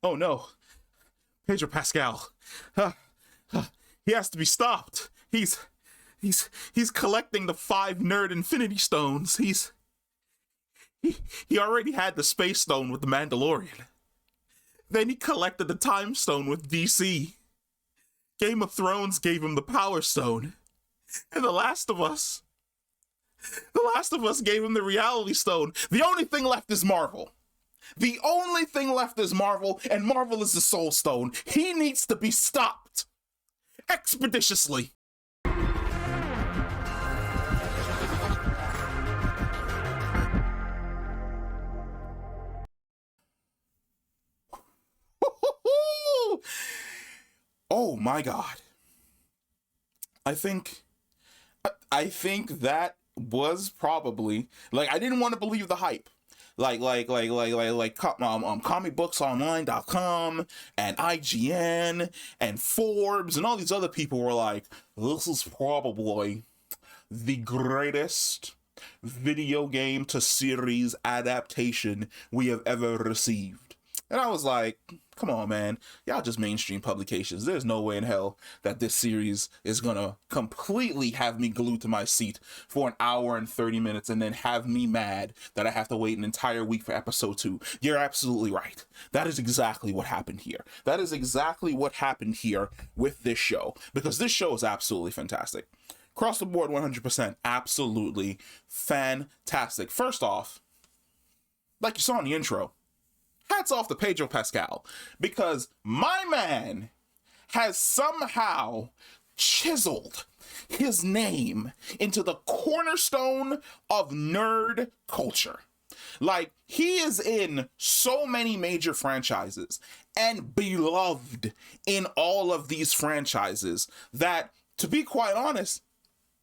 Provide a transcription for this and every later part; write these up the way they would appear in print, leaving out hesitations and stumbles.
Oh no, Pedro Pascal. Uh, he has to be stopped. He's collecting the 5 nerd Infinity Stones. He already had the Space Stone with the Mandalorian. Then he collected the Time Stone with DC. Game of Thrones gave him the Power Stone. And The Last of Us gave him the Reality Stone. The only thing left is Marvel. The only thing left is Marvel, and Marvel is the Soul Stone. He needs to be stopped. Expeditiously. Oh my god. I think that was probably, like, I didn't want to believe the hype. Comicbooksonline.com and IGN and Forbes and all these other people were like, this is probably the greatest video game to series adaptation we have ever received. And I was like, come on, man. Y'all just mainstream publications. There's no way in hell that this series is gonna completely have me glued to my seat for an hour and 30 minutes and then have me mad that I have to wait an entire week for episode 2. You're absolutely right. That is exactly what happened here. That is exactly what happened here with this show, because this show is absolutely fantastic. Across the board, 100%, absolutely fantastic. First off, like you saw in the intro, hats off to Pedro Pascal, because my man has somehow chiseled his name into the cornerstone of nerd culture. Like, he is in so many major franchises and beloved in all of these franchises that, to be quite honest,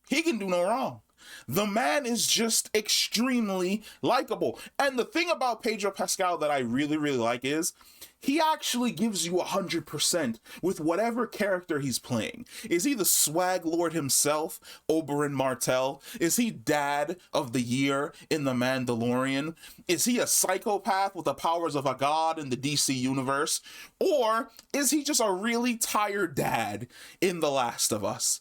he can do no wrong. The man is just extremely likable. And the thing about Pedro Pascal that I really, really like is he actually gives you 100% with whatever character he's playing. Is he the swag lord himself, Oberyn Martell? Is he dad of the year in The Mandalorian? Is he a psychopath with the powers of a god in the DC universe? Or is he just a really tired dad in The Last of Us,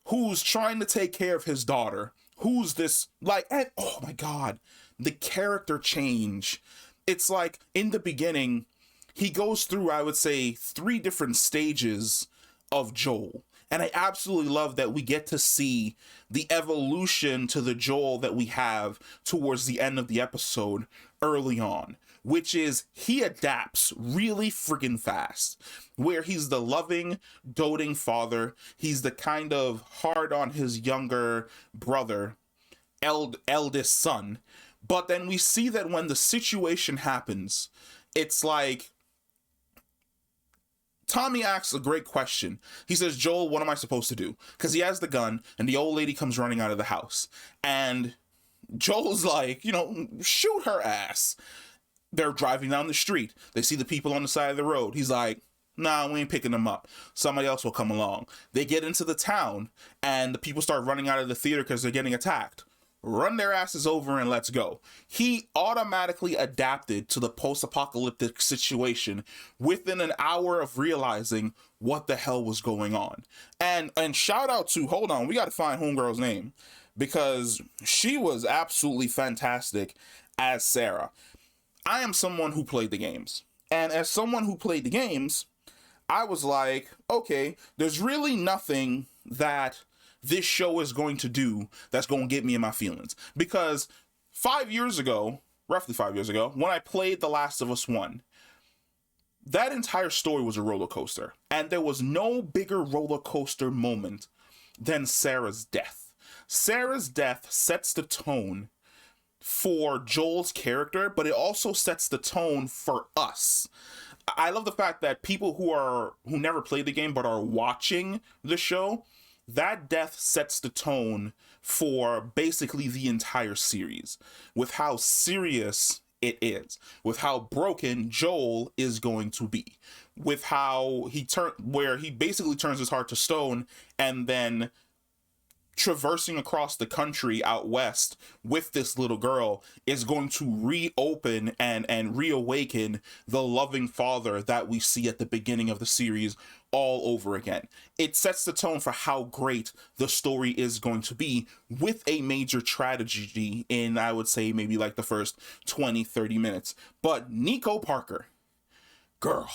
who's trying to take care of his daughter? Who's this, like, and oh my god, the character change. It's like, in the beginning, he goes through, I would say, 3 different stages of Joel. And I absolutely love that we get to see the evolution to the Joel that we have towards the end of the episode early on, which is he adapts really friggin' fast, where he's the loving, doting father. He's the kind of hard on his younger brother, eldest son. But then we see that when the situation happens, it's like, Tommy asks a great question. He says, Joel, what am I supposed to do? Because he has the gun, and the old lady comes running out of the house. And Joel's like, shoot her ass. They're driving down the street. They see the people on the side of the road. He's like, nah, we ain't picking them up. Somebody else will come along. They get into the town, and the people start running out of the theater because they're getting attacked. Run their asses over and let's go. He automatically adapted to the post-apocalyptic situation within an hour of realizing what the hell was going on. And shout out to, hold on, we got to find homegirl's name, because she was absolutely fantastic as Sarah. I am someone who played the games. And as someone who played the games, I was like, okay, there's really nothing that this show is going to do that's going to get me in my feelings. Because 5 years ago, roughly 5 years ago, when I played The Last of Us 1, that entire story was a roller coaster. And there was no bigger roller coaster moment than Sarah's death. Sarah's death sets the tone for Joel's character, but it also sets the tone for us. I love the fact that people who never played the game but are watching the show, that death sets the tone for basically the entire series, with how serious it is, with how broken Joel is going to be, with how where he basically turns his heart to stone and then traversing across the country out west with this little girl is going to reopen and reawaken the loving father that we see at the beginning of the series all over again. It sets the tone for how great the story is going to be, with a major tragedy in, I would say, maybe like the first 20-30 minutes. But Nico Parker, girl,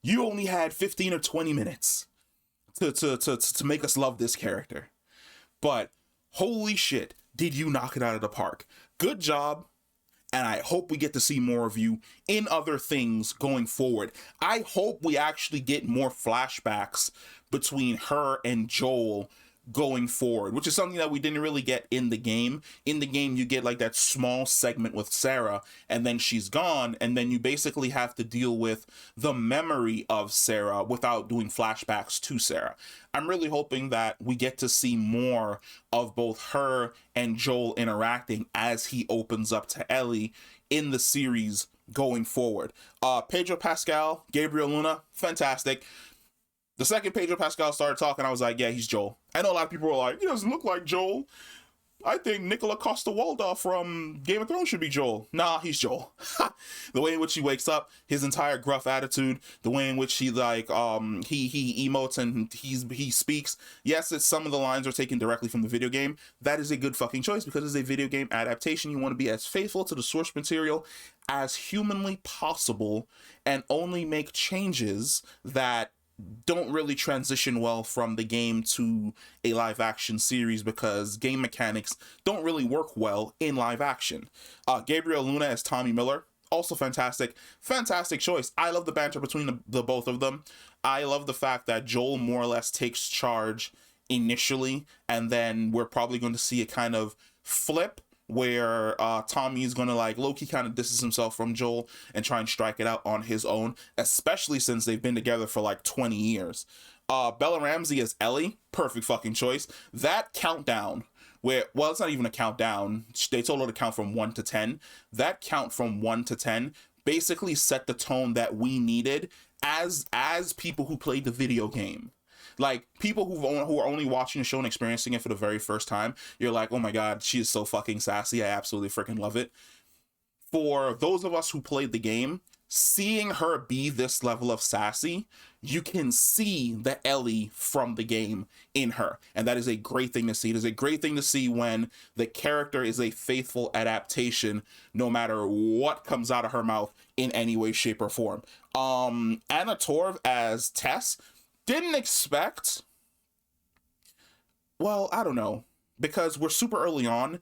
you only had 15 or 20 minutes to make us love this character. But holy shit, did you knock it out of the park. Good job. And I hope we get to see more of you in other things going forward. I hope we actually get more flashbacks between her and Joel going forward, which is something that we didn't really get in the game. In the game, you get like that small segment with Sarah, and then she's gone, and then you basically have to deal with the memory of Sarah without doing flashbacks to Sarah. I'm really hoping that we get to see more of both her and Joel interacting as he opens up to Ellie in the series going forward. Pedro Pascal, Gabriel Luna, fantastic. The second Pedro Pascal started talking, I was like, yeah, he's Joel. I know a lot of people were like, he doesn't look like Joel. I think Nicola Costa-Waldau from Game of Thrones should be Joel. Nah, he's Joel. The way in which he wakes up, his entire gruff attitude, the way in which he like he emotes and he speaks. Yes, some of the lines are taken directly from the video game. That is a good fucking choice, because it's a video game adaptation. You want to be as faithful to the source material as humanly possible and only make changes that don't really transition well from the game to a live action series, because game mechanics don't really work well in live action. Gabriel Luna as Tommy Miller, also fantastic choice. I love the banter between the both of them. I love the fact that Joel more or less takes charge initially, and then we're probably going to see a kind of flip where Tommy is gonna like low-key kind of distance himself from Joel and try and strike it out on his own, especially since they've been together for like 20 years. Bella Ramsey as Ellie, perfect fucking choice. That countdown where, well, it's not even a countdown, they told her to count from 1 to 10. That count from 1 to 10 basically set the tone that we needed as people who played the video game. Like, people who are only watching the show and experiencing it for the very first time, you're like, oh my god, she is so fucking sassy. I absolutely freaking love it. For those of us who played the game, seeing her be this level of sassy, you can see the Ellie from the game in her. And that is a great thing to see. It is a great thing to see when the character is a faithful adaptation, no matter what comes out of her mouth in any way, shape, or form. Anna Torv as Tess, didn't expect, well, I don't know, because we're super early on.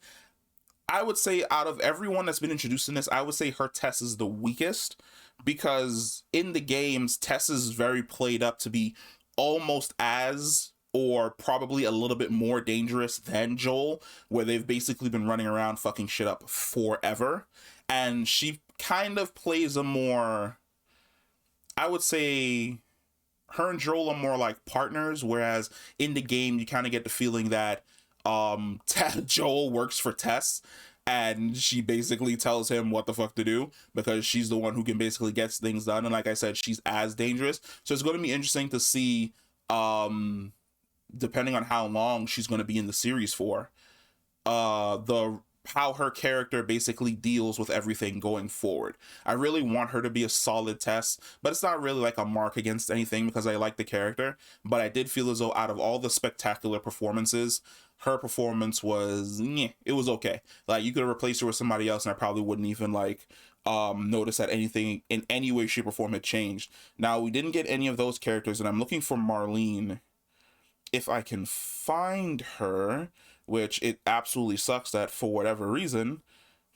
I would say out of everyone that's been introduced in this, I would say her Tess is the weakest, because in the games, Tess is very played up to be almost as, or probably a little bit more dangerous than Joel, where they've basically been running around fucking shit up forever. And she kind of plays a more, I would say, her and Joel are more like partners, whereas in the game you kind of get the feeling that Joel works for Tess, and she basically tells him what the fuck to do, because she's the one who can basically get things done. And like I said, she's as dangerous. So it's going to be interesting to see, depending on how long she's going to be in the series for, how her character basically deals with everything going forward. I really want her to be a solid Tess, but it's not really like a mark against anything, because I like the character. But I did feel as though out of all the spectacular performances, her performance was, it was okay. Like, you could have replaced her with somebody else and I probably wouldn't even like notice that anything in any way, shape, or form had changed. Now, we didn't get any of those characters, and I'm looking for Marlene, if I can find her, which it absolutely sucks that for whatever reason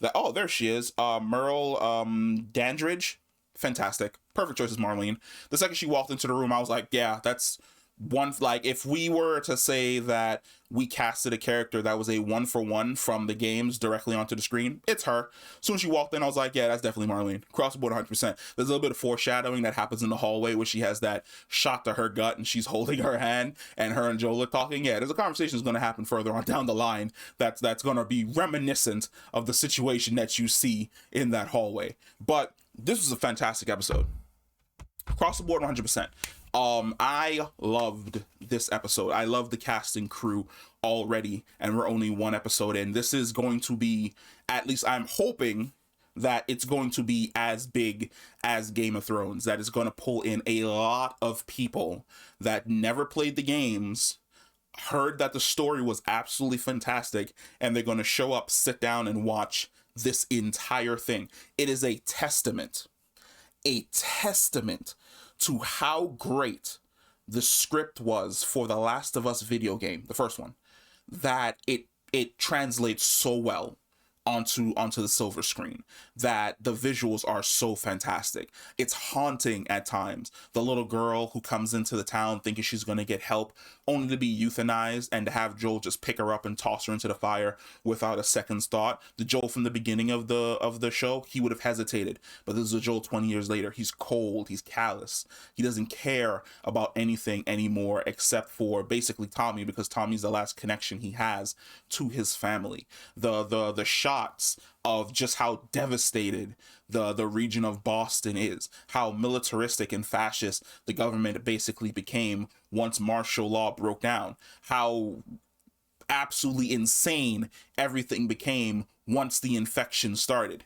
that, oh, there she is. Merle Dandridge, fantastic, perfect choice as Marlene. The second she walked into the room, I was like, yeah, that's one. Like, if we were to say that we casted a character that was a 1-for-1 from the games directly onto the screen, it's her. As soon as she walked in, I was like, yeah, that's definitely Marlene. Cross the board 100%. There's a little bit of foreshadowing that happens in the hallway where she has that shot to her gut and she's holding her hand and her and Joel are talking. Yeah, there's a conversation that's going to happen further on down the line that's going to be reminiscent of the situation that you see in that hallway. But this was a fantastic episode. Across the board 100%. I loved this episode. I love the cast and crew already, and we're only one episode in. This is going to be, at least I'm hoping that it's going to be as big as Game of Thrones, that is going to pull in a lot of people that never played the games, heard that the story was absolutely fantastic, and they're going to show up, sit down, and watch this entire thing. It is a testament to how great the script was for the Last of Us video game, the first one, that it translates so well onto the silver screen, that the visuals are so fantastic. It's haunting at times. The little girl who comes into the town thinking she's going to get help, only to be euthanized, and to have Joel just pick her up and toss her into the fire without a second's thought. The Joel from the beginning of the show, he would have hesitated, but this is a Joel 20 years later. He's cold, he's callous, he doesn't care about anything anymore except for basically Tommy, because Tommy's the last connection he has to his family. The shots of just how devastated the region of Boston is, how militaristic and fascist the government basically became once martial law broke down, how absolutely insane everything became once the infection started.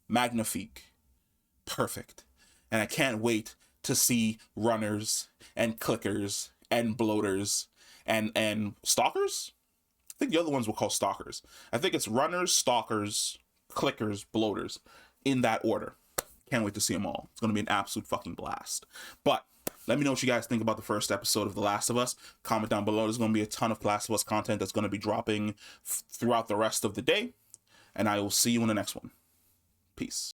Magnifique. Perfect. And I can't wait to see runners and clickers and bloaters and stalkers. I think the other ones were called stalkers. I think it's runners, stalkers, clickers, bloaters, in that order. Can't wait to see them all. It's going to be an absolute fucking blast. But let me know what you guys think about the first episode of The Last of Us. Comment down below. There's going to be a ton of Last of Us content that's going to be dropping throughout the rest of the day. And I will see you in the next one. Peace.